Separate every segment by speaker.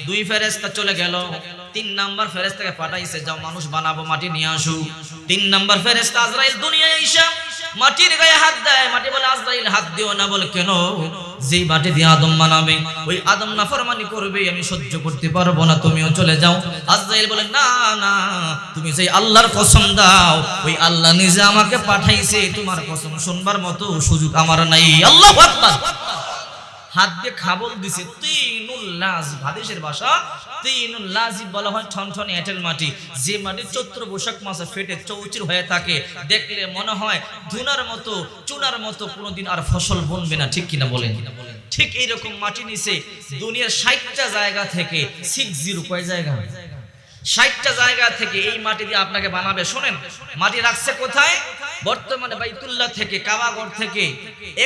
Speaker 1: দুই ফেরেশতা চলে গেল। 3 নাম্বার ফেরেশতাকে পাঠাইছে, যাও মানুষ বানাবো, মাটি নিয়ে আসো। 3 নাম্বার ফেরেশতা আজরাইল দুনিয়ায় আইসা মাটির গায়ে হাত দেয়। মাটি বলে আজরাইল হাত দিও না। বলে কেন? যেই মাটি দিয়ে আদম বানাবে ওই আদম নাফরমানি করবে, আমি সহ্য করতে পারবো না, তুমিও চলে যাও। আজরাইল বলে না না, তুমি সেই আল্লাহর কসম দাও, ওই আল্লাহ নিজে আমাকে পাঠাইছে, তোমার কসম শুনবার মতো সুযোগ আমার নাই। আল্লাহু আকবার। হাত দিয়ে খাবল দিছে। তিনুল লাজিব, হাদিসের ভাষা তিনুল লাজিব বলা হয় ঠনঠনে এঁটেল মাটি, যে মাটি চৈত্র বৈশাখ মাসে ফেটে চৌচির হয়ে থাকে, দেখলে মনে হয় ধুনার মতো চুনার মতো, কোনোদিন আর ফসল বনবে না। ঠিক কিনা বলেন? ঠিক এইরকম মাটি নিছে দুনিয়ার 60টা জায়গা থেকে, 60 কয় জায়গা, 60টা জায়গা থেকে এই মাটি দিয়ে আপনাকে বানাবে। শোনেন, মাটি রাখছে কোথায়? বর্তমানে বাইতুল্লাহ থেকে, কাবাগর থেকে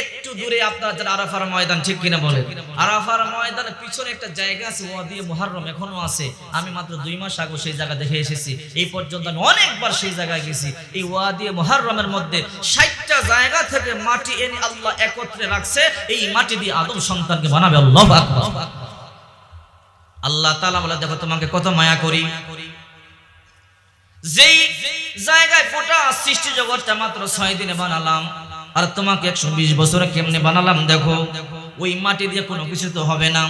Speaker 1: একটু দূরে আপনার যারা আরাফার ময়দান, ঠিক কিনা বলেন? আরাফার ময়দানের পিছনে একটা জায়গা আছে, ওয়াদি মুহাররম, এখনো আছে। আমি মাত্র 2 মাস আগে সেই জায়গা দেখে এসেছি। এই পর্যন্ত আমি অনেকবার সেই জায়গায় গেছি। এই ওয়াদি মুহাররমের মধ্যে 60টা জায়গা থেকে মাটি এনে আল্লাহ একত্রে রাখছে, এই মাটি দিয়ে আদম সন্তানকে বানাবে। আল্লাহু আকবার। আল্লাহ তাআলা বলে, দেখো তোমাকে কত মায়া করি, যেই জায়গায় গোটা সৃষ্টি জগৎটা মাত্র 6 দিনে বানালাম, আর তোমাকে 120 বছরে কেমনে বানালাম দেখো। ওই মাটি দিয়ে কোনো কিছু তো হবে না।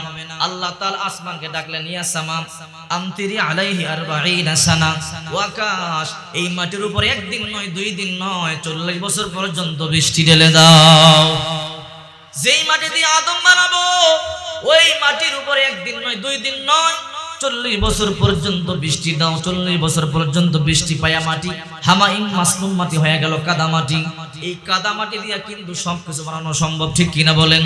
Speaker 1: আল্লাহ তাআলা আসমানকে ডাকলেন, ইয়া সামা আমতিরি আলাইহি 40 সানা। ও আকাশ, এই মাটির উপরে একদিন নয়, 2 দিন নয়, 40 বছর পর্যন্ত বৃষ্টি ঢেলে দাও। যেই মাটি দিয়ে আদম বানাবো, ওই মাটির উপরে একদিন নয়, 2 দিন নয়, 40 বছর পর্যন্ত বৃষ্টি দাও। 40 বছর পর্যন্ত বৃষ্টি পায়া মাটি হামাইম মাসনুম মাটি হয়ে গেল, কাদা মাটি। এই কাদা মাটি দিয়ে কিন্তু সবকিছু বানানো সম্ভব, ঠিক কিনা বলেন?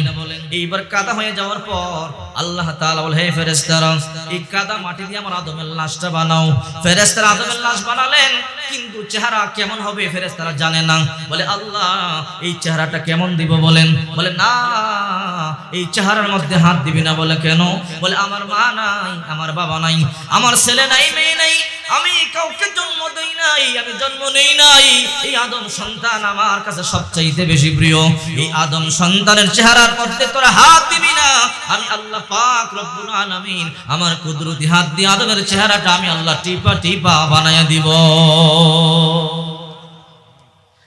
Speaker 1: এইবার কাদা হয়ে যাওয়ার পর আল্লাহ তাআলা বলে, হে ফেরেশতারা, এই কাদা মাটি দিয়ে আমার আদমের লাশটা বানাও। ফেরেশতারা আদমের লাশ বানালেন, কিন্তু চেহারা কেমন হবে ফেরেশতারা জানে না। বলে আল্লাহ, এই চেহারাটা কেমন দিব বলেন? বলে না, এই চেহারার মধ্যে হাত দিবি না। বলে কেন? বলে আমার মা নাই, আমার বাবা নাই, আমার ছেলে নাই, মেয়ে নাই, আমি কাউকে জন্ম দেই নাই, আমি জন্ম নেই নাই। এই আদম সন্তান আমার কাছে সবচাইতে বেশি প্রিয়। এই আদম সন্তানের চেহারার মধ্যে তোরা হাত দিবি না। আমি আল্লাহ পাক রব্বুল আলামিন আমার কুদরতি হাত দিয়ে আদমের চেহারাটা আমি আল্লাহ টিপা টিপা বানায়া দিব।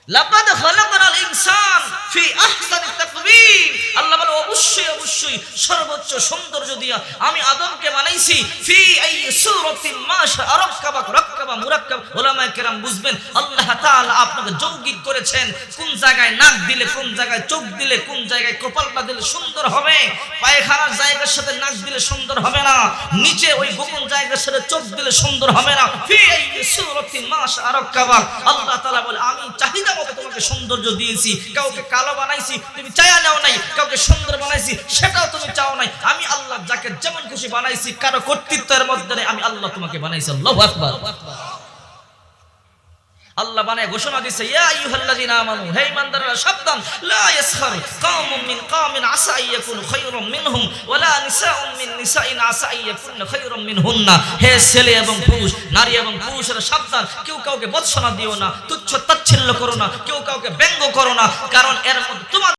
Speaker 1: লাকাদ খালাকনাল ইনসান ফি আহসানি তাকবীর। আল্লাহ বলে, অবশ্যই অবশ্যই সর্বোচ্চ সৌন্দর্য দিয়া আমি আদমকে বানাইছি। ফি আই সূরাতিন মা শাআ রাক্কাবা, রাক্কাবা মুরাক্কাব। উলামায়ে কেরাম বুঝবেন, আল্লাহ তাআলা আপনাকে যৌগিক করেছেন। কোন জায়গায় নাক দিলে, কোন জায়গায় চোখ দিলে, কোন জায়গায় কপালটা দিলে সুন্দর হবে। পায়খানার জায়গার সাথে নাক দিলে সুন্দর হবে না, নিচে ওই গোপন জায়গার সাথে চোখ দিলে সুন্দর হবে না। ফি আই সূরাতিন মা শাআ রাক্কাবা। আল্লাহ তাআলা বলে, আমি চাহিদা মতো তোমাকে সৌন্দর্য দিয়েছি। কাউকে কালো বানাইছি, তুমি চায়া নাও নাই। কাউকে সুন্দর বানাইছি, সেটাও তুমি চাও নাই। আমি আল্লাহ যাকে যেমন খুশি বানাইছি, কারো কর্তৃত্বের মধ্যে নেই, আমি আল্লাহ তোমাকে বানাইছি। আল্লাহু আকবার। আল্লাহ বানায় ঘোষণা দিয়েছে, ইয়া আইয়ুহাল্লাযীনা আমানু, হে ঈমানদাররা সাবধান, লা ইয়াসখার কওমুম মিন কওমিন আসা আইয়াকুনু খায়রুম মিনহুম ওয়ালা নিসাউম মিন নিসাইন আসা আইয়াকুনু খায়রুম মিনহুন্না। হে ছেলে এবং পুরুষ, নারী এবং পুরুষেরা সাবধান, কেউ কাউকে ভৎসনা দিও না, তুচ্ছ তাচ্ছিল্য করো না, কেউ কাউকে ব্যঙ্গ করো না, কারণ এর মধ্যে তোমার